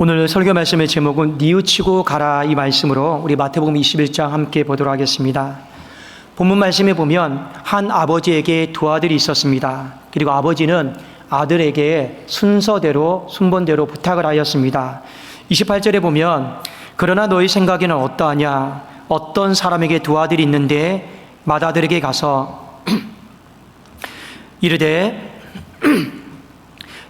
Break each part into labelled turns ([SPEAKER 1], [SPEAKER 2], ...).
[SPEAKER 1] 오늘 설교 말씀의 제목은 뉘우치고 가라 이 말씀으로 우리 마태복음 21장 함께 보도록 하겠습니다. 본문 말씀에 보면 한 아버지에게 두 아들이 있었습니다. 그리고 아버지는 아들에게 순번대로 부탁을 하였습니다. 28절에 보면 그러나 너희 생각에는 어떠하냐? 어떤 사람에게 두 아들이 있는데 맏아들에게 가서 이르되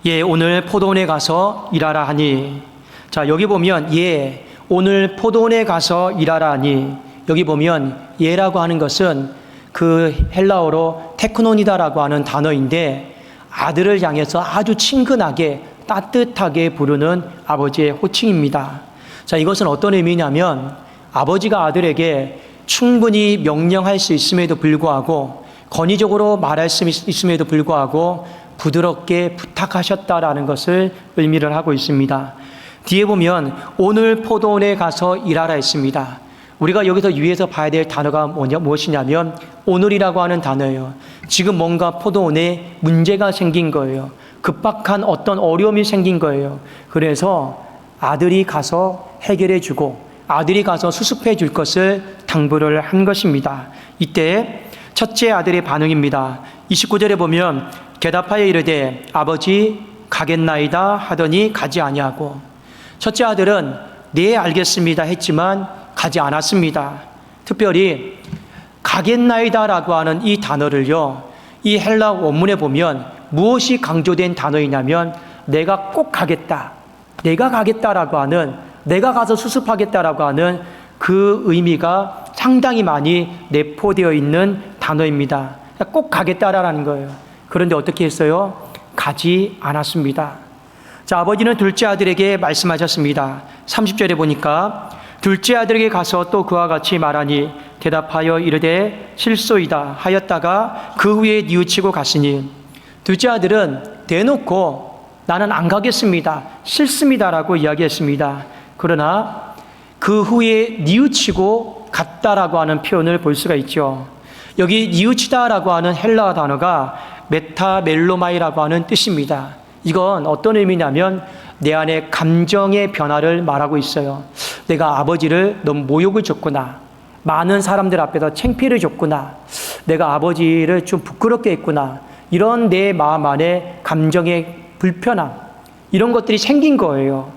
[SPEAKER 1] 예 오늘 포도원에 가서 일하라 하니. 자, 여기 보면 예 오늘 포도원에 가서 일하라 하니, 여기 보면 예라고 하는 것은 그 헬라어로 테크노니다라고 하는 단어인데 아들을 향해서 아주 친근하게 따뜻하게 부르는 아버지의 호칭입니다. 자, 이것은 어떤 의미냐면 아버지가 아들에게 충분히 명령할 수 있음에도 불구하고, 권위적으로 말할 수 있음에도 불구하고 부드럽게 부탁하셨다라는 것을 의미를 하고 있습니다. 뒤에 보면 오늘 포도원에 가서 일하라 했습니다. 우리가 여기서 유의해서 봐야 될 단어가 무엇이냐면 오늘이라고 하는 단어예요. 지금 뭔가 포도원에 문제가 생긴 거예요. 급박한 어떤 어려움이 생긴 거예요. 그래서 아들이 가서 해결해 주고 아들이 가서 수습해 줄 것을 당부를 한 것입니다. 이때 첫째 아들의 반응입니다. 29절에 보면 대답하여 이르되 아버지 가겠나이다 하더니 가지 아니하고. 첫째 아들은 네 알겠습니다 했지만 가지 않았습니다. 특별히 가겠나이다라고 하는 이 단어를요, 이 헬라 원문에 보면 무엇이 강조된 단어이냐면 내가 꼭 가겠다, 내가 가겠다라고 하는, 내가 가서 수습하겠다라고 하는 그 의미가 상당히 많이 내포되어 있는 단어입니다. 꼭 가겠다라는 거예요. 그런데 어떻게 했어요? 가지 않았습니다. 자, 아버지는 둘째 아들에게 말씀하셨습니다. 30절에 보니까 둘째 아들에게 가서 또 그와 같이 말하니 대답하여 이르되 실소이다 하였다가 그 후에 뉘우치고 갔으니. 둘째 아들은 대놓고 나는 안 가겠습니다, 싫습니다라고 이야기했습니다. 그러나 그 후에 뉘우치고 갔다라고 하는 표현을 볼 수가 있죠. 여기 뉘우치다라고 하는 헬라어 단어가 메타멜로마이라고 하는 뜻입니다. 이건 어떤 의미냐면 내 안에 감정의 변화를 말하고 있어요. 내가 아버지를 너무 모욕을 줬구나, 많은 사람들 앞에서 창피를 줬구나, 내가 아버지를 좀 부끄럽게 했구나, 이런 내 마음 안에 감정의 불편함, 이런 것들이 생긴 거예요.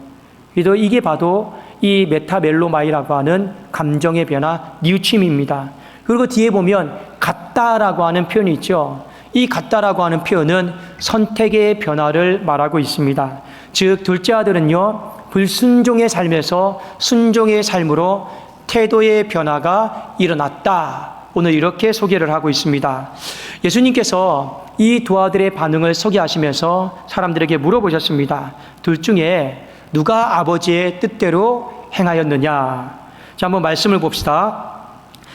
[SPEAKER 1] 그래서 이게 바로 이 메타멜로마이라고 하는 감정의 변화, 뉘우침입니다. 그리고 뒤에 보면 같다라고 하는 표현이 있죠. 이 같다라고 하는 표현은 선택의 변화를 말하고 있습니다. 즉 둘째 아들은요, 불순종의 삶에서 순종의 삶으로 태도의 변화가 일어났다, 오늘 이렇게 소개를 하고 있습니다. 예수님께서 이 두 아들의 반응을 소개하시면서 사람들에게 물어보셨습니다. 둘 중에 누가 아버지의 뜻대로 행하였느냐? 자, 한번 말씀을 봅시다.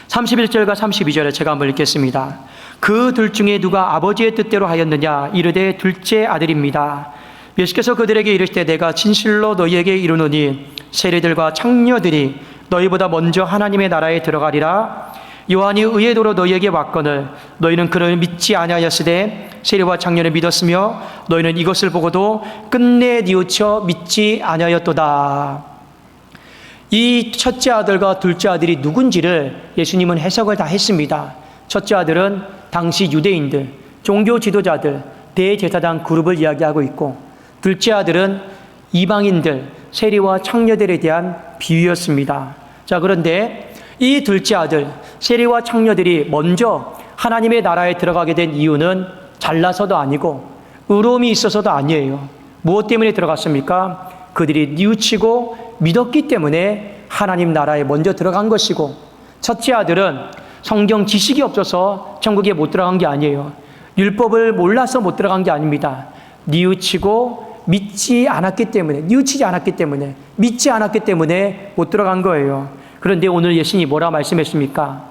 [SPEAKER 1] 31절과 32절에 제가 한번 읽겠습니다. 그 둘 중에 누가 아버지의 뜻대로 하였느냐? 이르되 둘째 아들입니다. 예수께서 그들에게 이르시되 내가 진실로 너희에게 이르노니 세리들과 창녀들이 너희보다 먼저 하나님의 나라에 들어가리라. 요한이 의의 도로 너희에게 왔거늘 너희는 그를 믿지 아니하였으되 세리와 창녀를 믿었으며 너희는 이것을 보고도 끝내 뉘우쳐 믿지 아니하였도다. 이 첫째 아들과 둘째 아들이 누군지를 예수님은 해석을 다 했습니다. 첫째 아들은 당시 유대인들, 종교 지도자들, 대제사장 그룹을 이야기하고 있고, 둘째 아들은 이방인들, 세리와 창녀들에 대한 비유였습니다. 자, 그런데 이 둘째 아들, 세리와 창녀들이 먼저 하나님의 나라에 들어가게 된 이유는 잘나서도 아니고 의로움이 있어서도 아니에요. 무엇 때문에 들어갔습니까? 그들이 뉘우치고 믿었기 때문에 하나님 나라에 먼저 들어간 것이고, 첫째 아들은 성경 지식이 없어서 천국에 못 들어간 게 아니에요. 율법을 몰라서 못 들어간 게 아닙니다. 뉘우치고 믿지 않았기 때문에, 뉘우치지 않았기 때문에, 믿지 않았기 때문에 못 들어간 거예요. 그런데 오늘 예수님이 뭐라 말씀했습니까?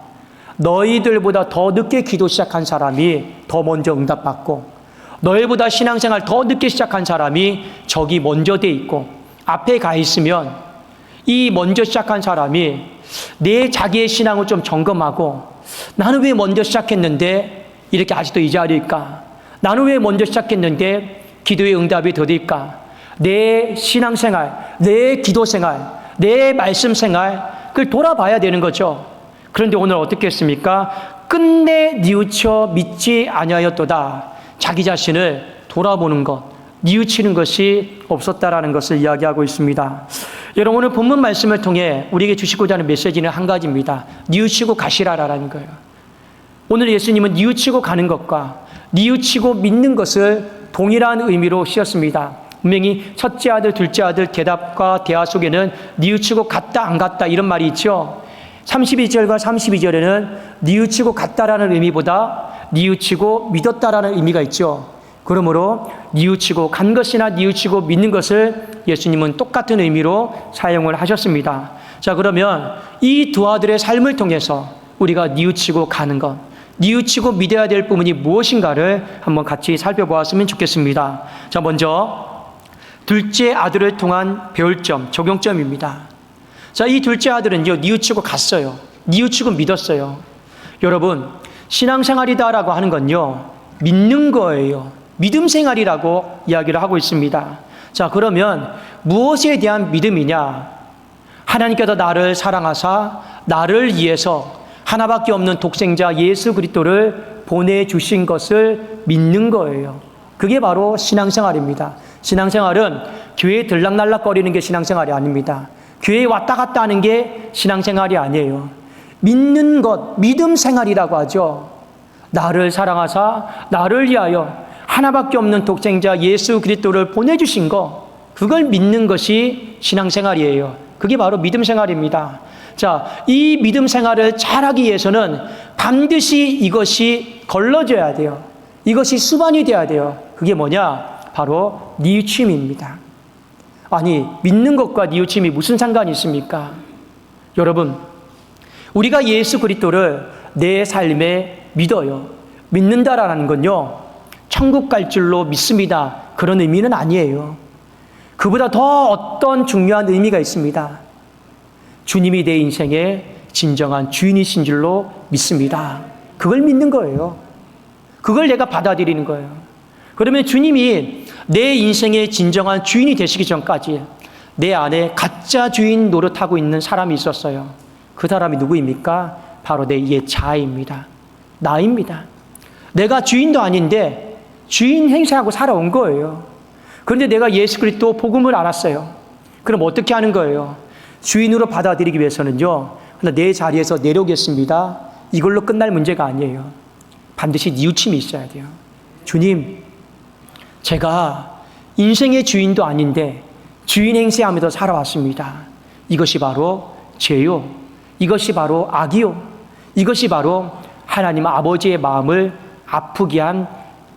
[SPEAKER 1] 너희들보다 더 늦게 기도 시작한 사람이 더 먼저 응답받고, 너희보다 신앙생활 더 늦게 시작한 사람이 저기 먼저 돼 있고, 앞에 가 있으면 이 먼저 시작한 사람이 내 자기의 신앙을 좀 점검하고, 나는 왜 먼저 시작했는데 이렇게 아직도 이 자리일까? 나는 왜 먼저 시작했는데 기도의 응답이 더딜까? 내 신앙생활, 내 기도생활, 내 말씀생활, 그걸 돌아봐야 되는 거죠. 그런데 오늘 어떻게 했습니까? 끝내 뉘우쳐 믿지 아니하였도다. 자기 자신을 돌아보는 것, 뉘우치는 것이 없었다라는 것을 이야기하고 있습니다. 여러분, 오늘 본문 말씀을 통해 우리에게 주시고자 하는 메시지는 한 가지입니다. 뉘우치고 가시라라는 거예요. 오늘 예수님은 뉘우치고 가는 것과 뉘우치고 믿는 것을 동일한 의미로 씌웠습니다. 분명히 첫째 아들, 둘째 아들 대답과 대화 속에는 뉘우치고 갔다 안 갔다 이런 말이 있죠. 31절과 32절에는 뉘우치고 갔다라는 의미보다 뉘우치고 믿었다라는 의미가 있죠. 그러므로 뉘우치고 간 것이나 뉘우치고 믿는 것을 예수님은 똑같은 의미로 사용을 하셨습니다. 자, 그러면 이 두 아들의 삶을 통해서 우리가 뉘우치고 가는 것, 뉘우치고 믿어야 될 부분이 무엇인가를 한번 같이 살펴보았으면 좋겠습니다. 자, 먼저 둘째 아들을 통한 배울 점, 적용점입니다. 자, 이 둘째 아들은요, 뉘우치고 갔어요. 뉘우치고 믿었어요. 여러분, 신앙생활이다라고 하는 건요, 믿는 거예요. 믿음 생활이라고 이야기를 하고 있습니다. 자, 그러면 무엇에 대한 믿음이냐? 하나님께서 나를 사랑하사 나를 위해서 하나밖에 없는 독생자 예수 그리스도를 보내주신 것을 믿는 거예요. 그게 바로 신앙생활입니다. 신앙생활은 교회에 들락날락거리는 게 신앙생활이 아닙니다. 교회에 왔다 갔다 하는 게 신앙생활이 아니에요. 믿는 것, 믿음 생활이라고 하죠. 나를 사랑하사 나를 위하여 하나밖에 없는 독생자 예수 그리스도를 보내주신 것, 그걸 믿는 것이 신앙생활이에요. 그게 바로 믿음 생활입니다. 자, 이 믿음 생활을 잘하기 위해서는 반드시 이것이 걸러져야 돼요. 이것이 수반이 돼야 돼요. 그게 뭐냐? 바로 뉘우침입니다. 아니, 믿는 것과 뉘우침이 무슨 상관이 있습니까? 여러분, 우리가 예수 그리스도를 내 삶에 믿어요. 믿는다라는 건요, 천국 갈 줄로 믿습니다, 그런 의미는 아니에요. 그보다 더 어떤 중요한 의미가 있습니다. 주님이 내 인생의 진정한 주인이신 줄로 믿습니다. 그걸 믿는 거예요. 그걸 내가 받아들이는 거예요. 그러면 주님이 내 인생의 진정한 주인이 되시기 전까지 내 안에 가짜 주인 노릇하고 있는 사람이 있었어요. 그 사람이 누구입니까? 바로 내 옛 자아입니다. 나입니다. 내가 주인도 아닌데 주인 행세하고 살아온 거예요. 그런데 내가 예수 그리스도 복음을 알았어요. 그럼 어떻게 하는 거예요? 주인으로 받아들이기 위해서는요, 내 자리에서 내려오겠습니다, 이걸로 끝날 문제가 아니에요. 반드시 뉘우침이 있어야 돼요. 주님, 제가 인생의 주인도 아닌데 주인 행세하면서 살아왔습니다. 이것이 바로 죄요. 이것이 바로 악이요. 이것이 바로 하나님 아버지의 마음을 아프게 한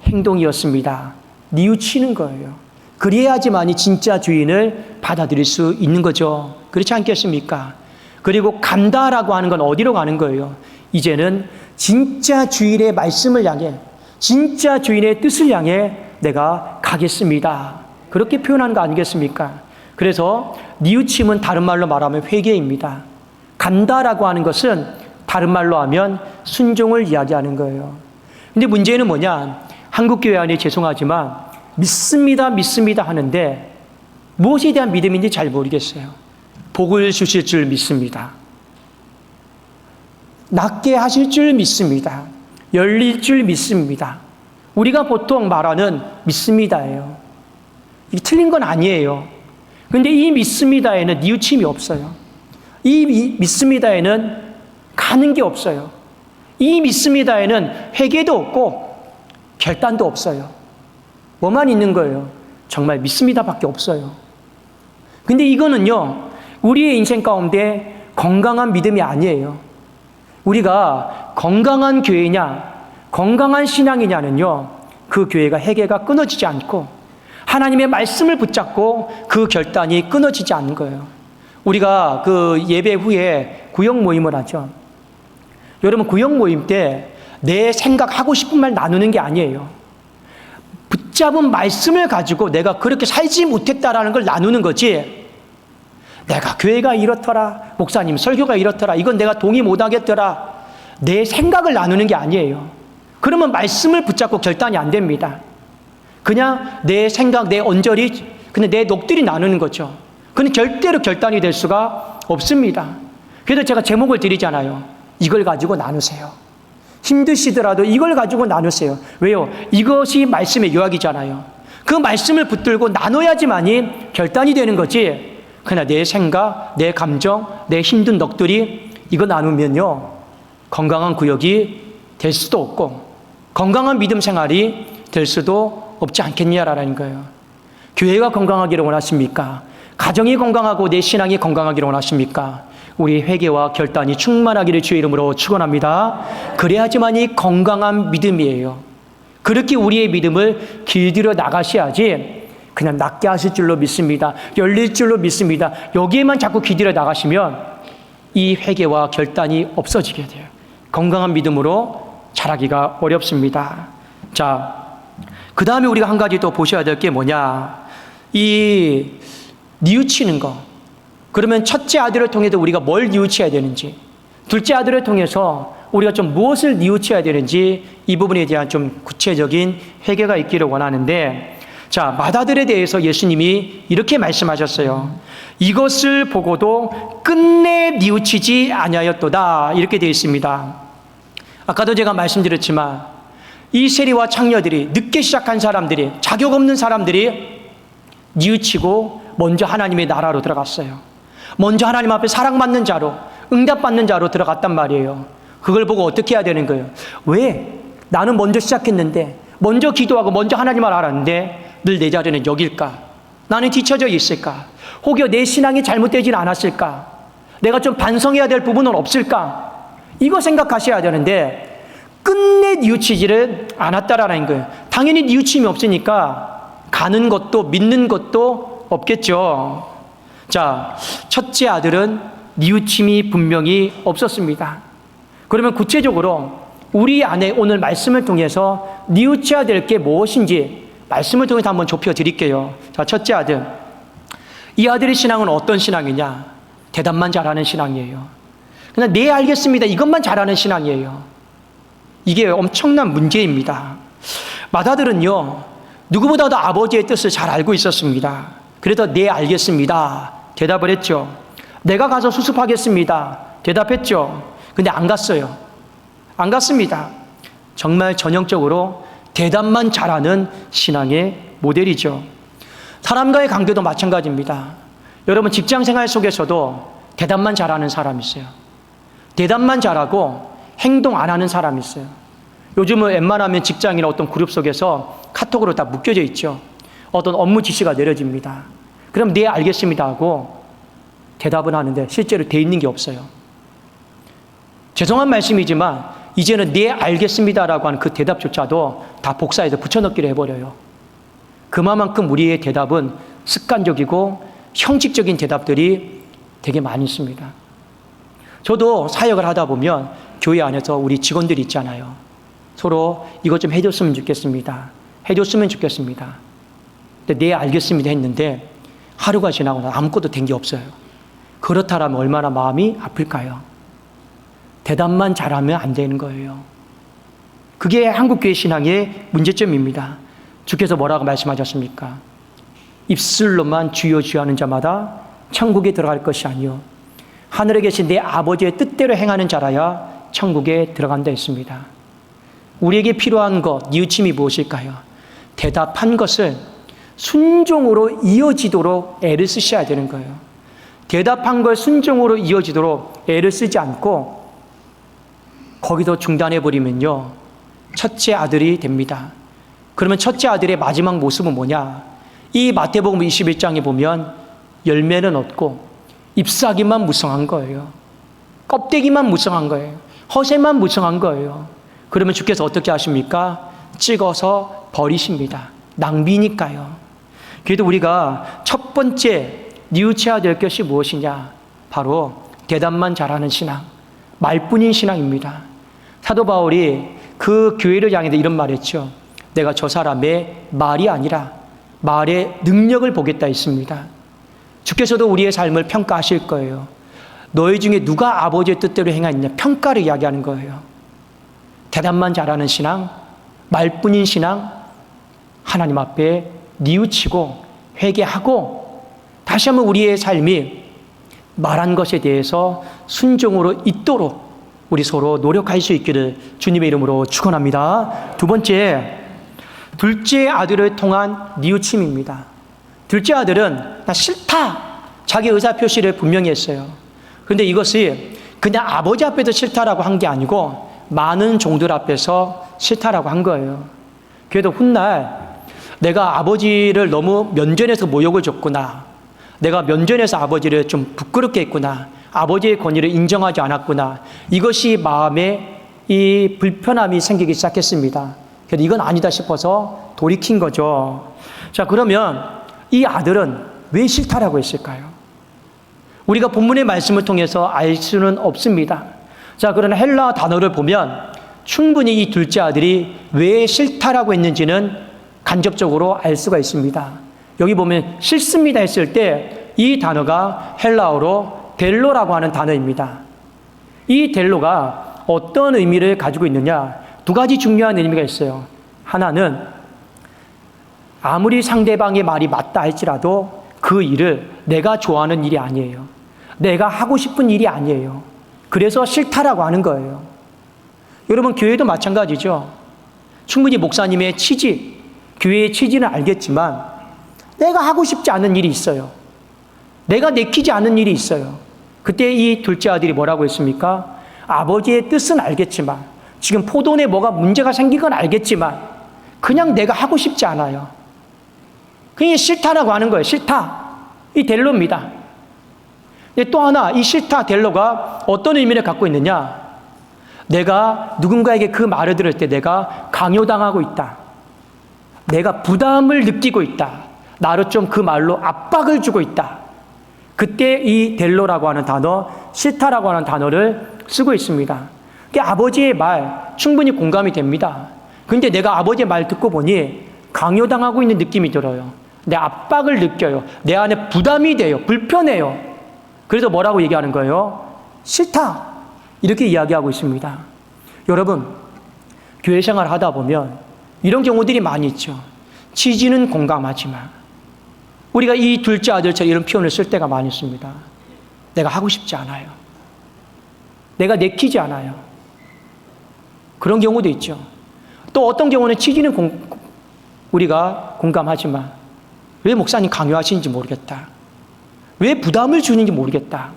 [SPEAKER 1] 행동이었습니다. 뉘우치는 거예요. 그래야지만이 진짜 주인을 받아들일 수 있는 거죠. 그렇지 않겠습니까? 그리고 간다라고 하는 건 어디로 가는 거예요? 이제는 진짜 주인의 말씀을 향해, 진짜 주인의 뜻을 향해 내가 가겠습니다. 그렇게 표현하는 거 아니겠습니까? 그래서 뉘우침은 다른 말로 말하면 회개입니다. 간다라고 하는 것은 다른 말로 하면 순종을 이야기하는 거예요. 근데 문제는 뭐냐? 한국교회 안에 죄송하지만 믿습니다, 믿습니다 하는데 무엇에 대한 믿음인지 잘 모르겠어요. 복을 주실 줄 믿습니다. 낫게 하실 줄 믿습니다. 열릴 줄 믿습니다. 우리가 보통 말하는 믿습니다예요. 이게 틀린 건 아니에요. 그런데 이 믿습니다에는 뉘우침이 없어요. 이 믿습니다에는 가는 게 없어요. 이 믿습니다에는 회개도 없고 결단도 없어요. 뭐만 있는 거예요? 정말 믿습니다밖에 없어요. 근데 이거는요, 우리의 인생 가운데 건강한 믿음이 아니에요. 우리가 건강한 교회냐, 건강한 신앙이냐는요, 그 교회가 회개가 끊어지지 않고 하나님의 말씀을 붙잡고 그 결단이 끊어지지 않는 거예요. 우리가 그 예배 후에 구역 모임을 하죠. 여러분, 구역 모임 때 내 생각하고 싶은 말 나누는 게 아니에요. 붙잡은 말씀을 가지고 내가 그렇게 살지 못했다라는 걸 나누는 거지, 내가 교회가 이렇더라, 목사님 설교가 이렇더라, 이건 내가 동의 못하겠더라, 내 생각을 나누는 게 아니에요. 그러면 말씀을 붙잡고 결단이 안 됩니다. 그냥 내 생각, 내 언저리, 근데 내 녹들이 나누는 거죠. 그건 절대로 결단이 될 수가 없습니다. 그래서 제가 제목을 드리잖아요. 이걸 가지고 나누세요. 힘드시더라도 이걸 가지고 나누세요. 왜요? 이것이 말씀의 요약이잖아요. 그 말씀을 붙들고 나눠야지만이 결단이 되는 거지. 그러나 내 생각, 내 감정, 내 힘든 넋들이 이거 나누면요, 건강한 구역이 될 수도 없고 건강한 믿음 생활이 될 수도 없지 않겠냐라는 거예요. 교회가 건강하기를 원하십니까? 가정이 건강하고 내 신앙이 건강하기를 원하십니까? 우리 회개와 결단이 충만하기를 주의 이름으로 축원합니다. 그래야지만이 건강한 믿음이에요. 그렇게 우리의 믿음을 길들여 나가셔야지 그냥 낫게 하실 줄로 믿습니다. 열릴 줄로 믿습니다. 여기에만 자꾸 길들여 나가시면 이 회개와 결단이 없어지게 돼요. 건강한 믿음으로 자라기가 어렵습니다. 자, 그 다음에 우리가 한 가지 또 보셔야 될 게 뭐냐? 이 뉘우치는 거. 그러면 첫째 아들을 통해서 우리가 뭘 뉘우쳐야 되는지, 둘째 아들을 통해서 우리가 좀 무엇을 뉘우쳐야 되는지 이 부분에 대한 좀 구체적인 회개가 있기를 원하는데, 자, 맏아들에 대해서 예수님이 이렇게 말씀하셨어요. 이것을 보고도 끝내 뉘우치지 아니하였도다. 이렇게 되어 있습니다. 아까도 제가 말씀드렸지만 이 세리와 창녀들이, 늦게 시작한 사람들이, 자격 없는 사람들이 뉘우치고 먼저 하나님의 나라로 들어갔어요. 먼저 하나님 앞에 사랑받는 자로, 응답받는 자로 들어갔단 말이에요. 그걸 보고 어떻게 해야 되는 거예요? 왜? 나는 먼저 시작했는데, 먼저 기도하고 먼저 하나님을 알았는데 늘 내 자리는 여길까? 나는 뒤처져 있을까? 혹여 내 신앙이 잘못되진 않았을까? 내가 좀 반성해야 될 부분은 없을까? 이거 생각하셔야 되는데 끝내 뉘우치지를 않았다라는 거예요. 당연히 뉘우침이 없으니까 가는 것도 믿는 것도 없겠죠. 자, 첫째 아들은 뉘우침이 분명히 없었습니다. 그러면 구체적으로 우리 안에 오늘 말씀을 통해서 뉘우쳐야 될 게 무엇인지 말씀을 통해서 한번 좁혀 드릴게요. 자, 첫째 아들. 이 아들의 신앙은 어떤 신앙이냐? 대답만 잘하는 신앙이에요. 그냥 네, 알겠습니다. 이것만 잘하는 신앙이에요. 이게 엄청난 문제입니다. 맏아들은요, 누구보다도 아버지의 뜻을 잘 알고 있었습니다. 그래서 네, 알겠습니다. 대답을 했죠. 내가 가서 수습하겠습니다. 대답했죠. 근데 안 갔어요. 안 갔습니다. 정말 전형적으로 대답만 잘하는 신앙의 모델이죠. 사람과의 관계도 마찬가지입니다. 여러분 직장 생활 속에서도 대답만 잘하는 사람이 있어요. 대답만 잘하고 행동 안 하는 사람이 있어요. 요즘은 웬만하면 직장이나 어떤 그룹 속에서 카톡으로 다 묶여져 있죠. 어떤 업무 지시가 내려집니다. 그럼 네, 알겠습니다 하고 대답은 하는데 실제로 돼 있는 게 없어요. 죄송한 말씀이지만 이제는 네, 알겠습니다라고 하는 그 대답조차도 다 복사해서 붙여넣기를 해버려요. 그만큼 우리의 대답은 습관적이고 형식적인 대답들이 되게 많이 있습니다. 저도 사역을 하다 보면 교회 안에서 우리 직원들이 있잖아요. 서로 이것 좀 해줬으면 좋겠습니다. 해줬으면 좋겠습니다. 근데 네, 알겠습니다 했는데 하루가 지나고 나서 아무것도 된 게 없어요. 그렇다면 얼마나 마음이 아플까요? 대답만 잘하면 안 되는 거예요. 그게 한국교회 신앙의 문제점입니다. 주께서 뭐라고 말씀하셨습니까? 입술로만 주여 주여 하는 자마다 천국에 들어갈 것이 아니요 하늘에 계신 내 아버지의 뜻대로 행하는 자라야 천국에 들어간다 했습니다. 우리에게 필요한 것, 뉘우침이 무엇일까요? 대답한 것을 순종으로 이어지도록 애를 쓰셔야 되는 거예요. 대답한 걸 순종으로 이어지도록 애를 쓰지 않고 거기서 중단해버리면요, 첫째 아들이 됩니다. 그러면 첫째 아들의 마지막 모습은 뭐냐? 이 마태복음 21장에 보면 열매는 없고 잎사귀만 무성한 거예요. 껍데기만 무성한 거예요. 허세만 무성한 거예요. 그러면 주께서 어떻게 하십니까? 찍어서 버리십니다. 낭비니까요. 그래도 우리가 첫 번째 뉘우쳐야 될 것이 무엇이냐? 바로 대답만 잘하는 신앙, 말뿐인 신앙입니다. 사도 바울이 그 교회를 향해서 이런 말을 했죠. 내가 저 사람의 말이 아니라 말의 능력을 보겠다 했습니다. 주께서도 우리의 삶을 평가하실 거예요. 너희 중에 누가 아버지의 뜻대로 행하느냐, 평가를 이야기하는 거예요. 대답만 잘하는 신앙, 말뿐인 신앙, 하나님 앞에 뉘우치고 회개하고 다시 한번 우리의 삶이 말한 것에 대해서 순종으로 있도록 우리 서로 노력할 수 있기를 주님의 이름으로 축원합니다. 두 번째, 둘째 아들을 통한 뉘우침입니다. 둘째 아들은 나 싫다, 자기 의사표시를 분명히 했어요. 그런데 이것이 그냥 아버지 앞에서 싫다라고 한 게 아니고 많은 종들 앞에서 싫다라고 한 거예요. 그래도 훗날 내가 아버지를 너무 면전에서 모욕을 줬구나, 내가 면전에서 아버지를 좀 부끄럽게 했구나, 아버지의 권위를 인정하지 않았구나, 이것이 마음에 이 불편함이 생기기 시작했습니다. 그래서 이건 아니다 싶어서 돌이킨 거죠. 자, 그러면 이 아들은 왜 싫다라고 했을까요? 우리가 본문의 말씀을 통해서 알 수는 없습니다. 자, 그러나 헬라 단어를 보면 충분히 이 둘째 아들이 왜 싫다라고 했는지는 간접적으로 알 수가 있습니다. 여기 보면 싫습니다 했을 때 이 단어가 헬라어로 델로라고 하는 단어입니다. 이 델로가 어떤 의미를 가지고 있느냐? 두 가지 중요한 의미가 있어요. 하나는 아무리 상대방의 말이 맞다 할지라도 그 일을 내가 좋아하는 일이 아니에요. 내가 하고 싶은 일이 아니에요. 그래서 싫다라고 하는 거예요. 여러분, 교회도 마찬가지죠. 충분히 목사님의 취지, 교회의 취지는 알겠지만 내가 하고 싶지 않은 일이 있어요. 내가 내키지 않은 일이 있어요. 그때 이 둘째 아들이 뭐라고 했습니까? 아버지의 뜻은 알겠지만, 지금 포도원에 뭐가 문제가 생긴 건 알겠지만 그냥 내가 하고 싶지 않아요. 그게 싫다라고 하는 거예요. 싫다. 이 델로입니다. 또 하나, 이 싫다 델로가 어떤 의미를 갖고 있느냐? 내가 누군가에게 그 말을 들을 때 내가 강요당하고 있다, 내가 부담을 느끼고 있다, 나를 좀 그 말로 압박을 주고 있다. 그때 이 델로라고 하는 단어, 싫다라고 하는 단어를 쓰고 있습니다. 아버지의 말 충분히 공감이 됩니다. 그런데 내가 아버지의 말 듣고 보니 강요당하고 있는 느낌이 들어요. 내 압박을 느껴요. 내 안에 부담이 돼요. 불편해요. 그래서 뭐라고 얘기하는 거예요? 싫다. 이렇게 이야기하고 있습니다. 여러분, 교회 생활을 하다 보면 이런 경우들이 많이 있죠. 취지는 공감하지만 우리가 이 둘째 아들처럼 이런 표현을 쓸 때가 많이 있습니다. 내가 하고 싶지 않아요. 내가 내키지 않아요. 그런 경우도 있죠. 또 어떤 경우는 취지는 우리가 공감하지만 왜 목사님 강요하시는지 모르겠다, 왜 부담을 주는지 모르겠다,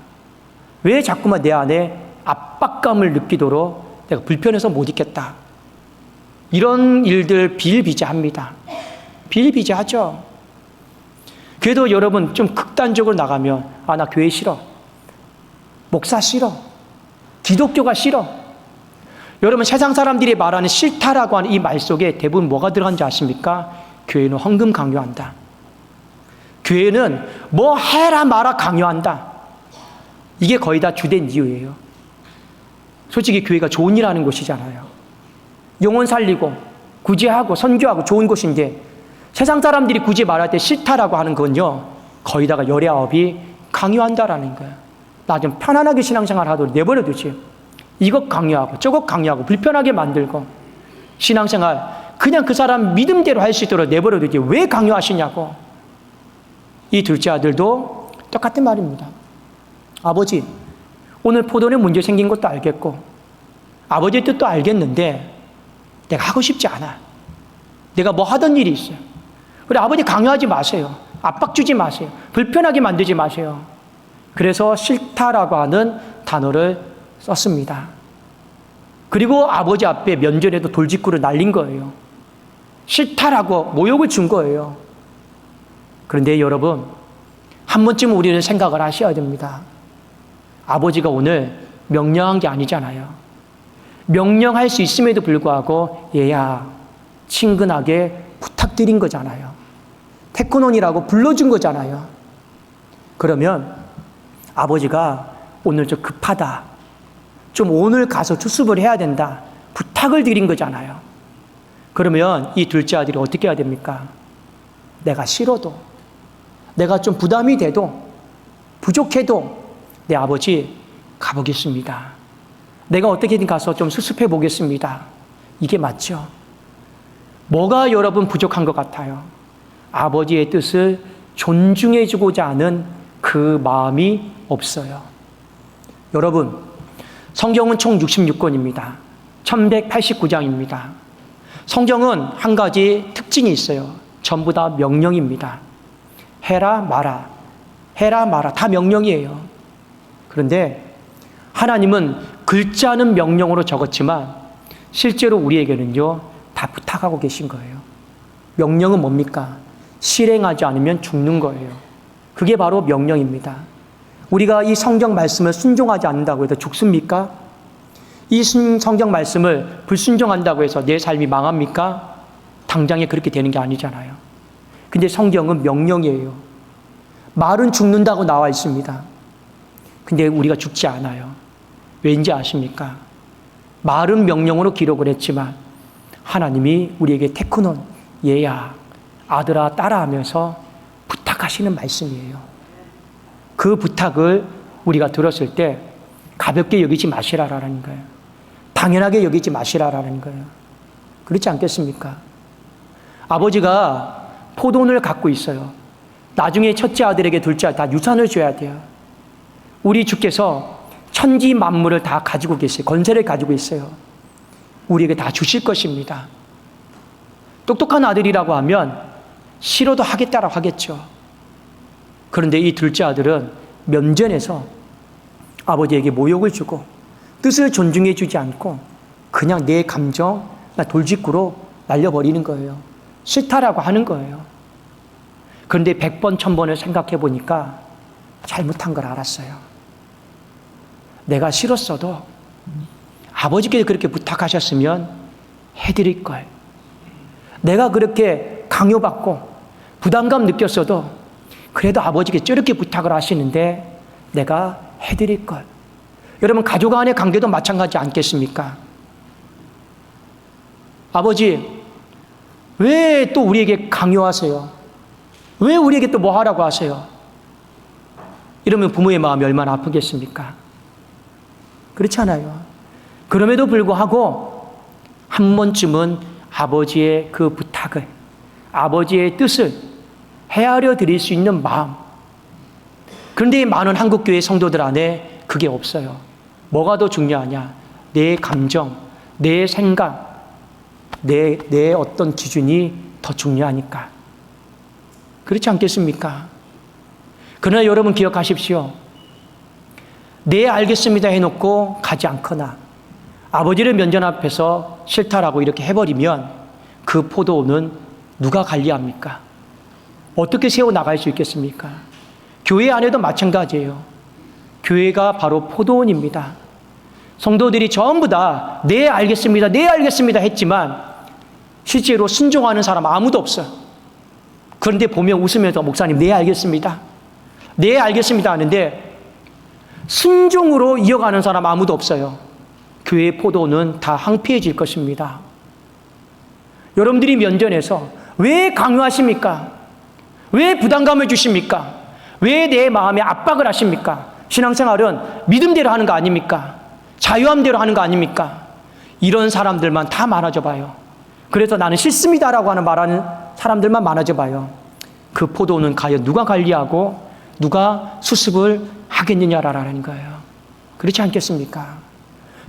[SPEAKER 1] 왜 자꾸만 내 안에 압박감을 느끼도록 내가 불편해서 못 있겠다. 이런 일들 비일비재합니다. 비일비재하죠. 그래도 여러분, 좀 극단적으로 나가면 나 교회 싫어, 목사 싫어, 기독교가 싫어. 여러분, 세상 사람들이 말하는 싫다라고 하는 이 말 속에 대부분 뭐가 들어간지 아십니까? 교회는 헌금 강요한다, 교회는 뭐 해라 마라 강요한다. 이게 거의 다 주된 이유예요. 솔직히 교회가 좋은 일 하는 곳이잖아요. 영혼 살리고 구제하고 선교하고 좋은 곳인데 세상 사람들이 굳이 말할 때 싫다라고 하는 건요, 거의 다가 열의 아홉이 강요한다라는 거예요. 나 좀 편안하게 신앙생활 하도록 내버려두지, 이것 강요하고 저것 강요하고 불편하게 만들고 신앙생활 그냥 그 사람 믿음대로 할 수 있도록 내버려두지 왜 강요하시냐고. 이 둘째 아들도 똑같은 말입니다. 아버지, 오늘 포도원에 문제 생긴 것도 알겠고 아버지의 뜻도 알겠는데 내가 하고 싶지 않아. 내가 뭐 하던 일이 있어요. 그래, 아버지 강요하지 마세요. 압박 주지 마세요. 불편하게 만들지 마세요. 그래서 싫다라고 하는 단어를 썼습니다. 그리고 아버지 앞에 면전에도 돌직구를 날린 거예요. 싫다라고 모욕을 준 거예요. 그런데 여러분, 한 번쯤 우리는 생각을 하셔야 됩니다. 아버지가 오늘 명령한 게 아니잖아요. 명령할 수 있음에도 불구하고 얘야 친근하게 부탁드린 거잖아요. 테크논이라고 불러준 거잖아요. 그러면 아버지가 오늘 좀 급하다, 좀 오늘 가서 수습을 해야 된다, 부탁을 드린 거잖아요. 그러면 이 둘째 아들이 어떻게 해야 됩니까? 내가 싫어도, 내가 좀 부담이 돼도, 부족해도 내 아버지 가보겠습니다. 내가 어떻게든 가서 좀 수습해 보겠습니다. 이게 맞죠? 뭐가 여러분 부족한 것 같아요? 아버지의 뜻을 존중해주고자 하는 그 마음이 없어요. 여러분, 성경은 총 66권입니다. 1189장입니다. 성경은 한 가지 특징이 있어요. 전부 다 명령입니다. 해라 마라, 해라 마라, 다 명령이에요. 그런데 하나님은 글자는 명령으로 적었지만 실제로 우리에게는요, 다 부탁하고 계신 거예요. 명령은 뭡니까? 실행하지 않으면 죽는 거예요. 그게 바로 명령입니다. 우리가 이 성경 말씀을 순종하지 않는다고 해서 죽습니까? 이 성경 말씀을 불순종한다고 해서 내 삶이 망합니까? 당장에 그렇게 되는 게 아니잖아요. 근데 성경은 명령이에요. 말은 죽는다고 나와 있습니다. 근데 우리가 죽지 않아요. 왠지 아십니까? 말은 명령으로 기록을 했지만 하나님이 우리에게 테크논, 얘야, 아들아, 딸아 하면서 부탁하시는 말씀이에요. 그 부탁을 우리가 들었을 때 가볍게 여기지 마시라라는 거예요. 당연하게 여기지 마시라라는 거예요. 그렇지 않겠습니까? 아버지가 포도원을 갖고 있어요. 나중에 첫째 아들에게 둘째 아들 다 유산을 줘야 돼요. 우리 주께서 천지 만물을 다 가지고 계세요. 권세를 가지고 있어요. 우리에게 다 주실 것입니다. 똑똑한 아들이라고 하면 싫어도 하겠다라고 하겠죠. 그런데 이 둘째 아들은 면전에서 아버지에게 모욕을 주고 뜻을 존중해 주지 않고 그냥 내 감정, 돌직구로 날려버리는 거예요. 싫다라고 하는 거예요. 그런데 100번, 1000번을 생각해 보니까 잘못한 걸 알았어요. 내가 싫었어도 아버지께서 그렇게 부탁하셨으면 해드릴 걸. 내가 그렇게 강요받고 부담감 느꼈어도 그래도 아버지께 저렇게 부탁을 하시는데 내가 해드릴 걸. 여러분, 가족 간의 관계도 마찬가지 않겠습니까? 아버지, 왜 또 우리에게 강요하세요? 왜 우리에게 또 뭐 하라고 하세요? 이러면 부모의 마음이 얼마나 아프겠습니까? 그렇지 않아요. 그럼에도 불구하고 한 번쯤은 아버지의 그 부탁을, 아버지의 뜻을 헤아려 드릴 수 있는 마음. 그런데 많은 한국교회 성도들 안에 그게 없어요. 뭐가 더 중요하냐? 내 감정, 내 생각, 내 어떤 기준이 더 중요하니까. 그렇지 않겠습니까? 그러나 여러분 기억하십시오. 네, 알겠습니다 해놓고 가지 않거나 아버지를 면전 앞에서 싫다라고 이렇게 해버리면 그 포도원은 누가 관리합니까? 어떻게 세워나갈 수 있겠습니까? 교회 안에도 마찬가지예요. 교회가 바로 포도원입니다. 성도들이 전부 다 네, 알겠습니다, 네, 알겠습니다 했지만 실제로 순종하는 사람 아무도 없어요. 그런데 보면 웃으면서 목사님, 네, 알겠습니다, 네, 알겠습니다 하는데 순종으로 이어가는 사람 아무도 없어요. 교회의 포도는 다 황폐해질 것입니다. 여러분들이 면전에서 왜 강요하십니까? 왜 부담감을 주십니까? 왜 내 마음에 압박을 하십니까? 신앙생활은 믿음대로 하는 거 아닙니까? 자유함대로 하는 거 아닙니까? 이런 사람들만 다 많아져 봐요. 그래서 나는 싫습니다라고 말하는 사람들만 많아져 봐요. 그 포도는 과연 누가 관리하고 누가 수습을 하겠느냐라는 거예요. 그렇지 않겠습니까?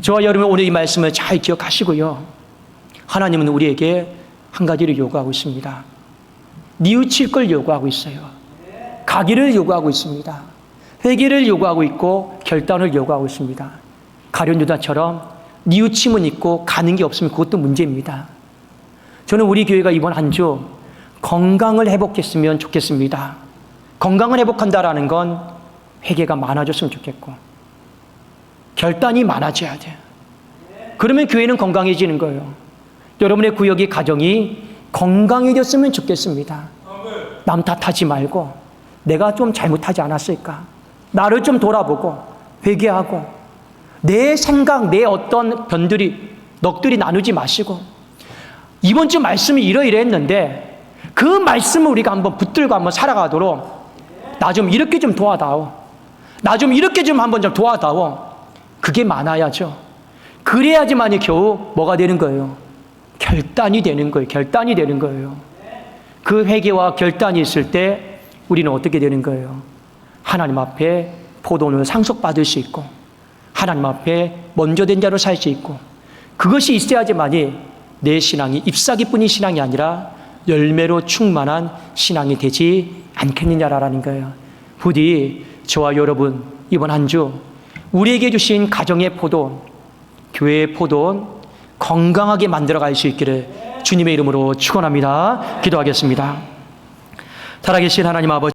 [SPEAKER 1] 저와 여러분 오늘 이 말씀을 잘 기억하시고요. 하나님은 우리에게 한 가지를 요구하고 있습니다. 뉘우칠 걸 요구하고 있어요. 가기를 요구하고 있습니다. 회개를 요구하고 있고 결단을 요구하고 있습니다. 가룟 유다처럼 뉘우침은 있고 가는 게 없으면 그것도 문제입니다. 저는 우리 교회가 이번 한 주 건강을 회복했으면 좋겠습니다. 건강을 회복한다라는 건 회개가 많아졌으면 좋겠고 결단이 많아져야 돼요. 그러면 교회는 건강해지는 거예요. 여러분의 구역이 가정이 건강해졌으면 좋겠습니다. 남 탓하지 말고 내가 좀 잘못하지 않았을까? 나를 좀 돌아보고 회개하고 내 생각, 내 어떤 넋들이 나누지 마시고 이번 주 말씀이 이러이러했는데 그 말씀을 우리가 한번 붙들고 한번 살아가도록 나 좀 이렇게 좀 도와다오. 나 좀 이렇게 좀 한번 좀 도와다오. 그게 많아야죠. 그래야지만이 겨우 뭐가 되는 거예요? 결단이 되는 거예요. 결단이 되는 거예요. 그 회개와 결단이 있을 때 우리는 어떻게 되는 거예요? 하나님 앞에 포도원을 상속받을 수 있고 하나님 앞에 먼저 된 자로 살 수 있고 그것이 있어야지만이 내 신앙이 잎사귀뿐인 신앙이 아니라 열매로 충만한 신앙이 되지 않겠느냐라는 거예요. 부디 저와 여러분 이번 한 주 우리에게 주신 가정의 포도원, 교회의 포도원 건강하게 만들어갈 수 있기를 주님의 이름으로 축원합니다. 기도하겠습니다. 살아계신 하나님 아버지,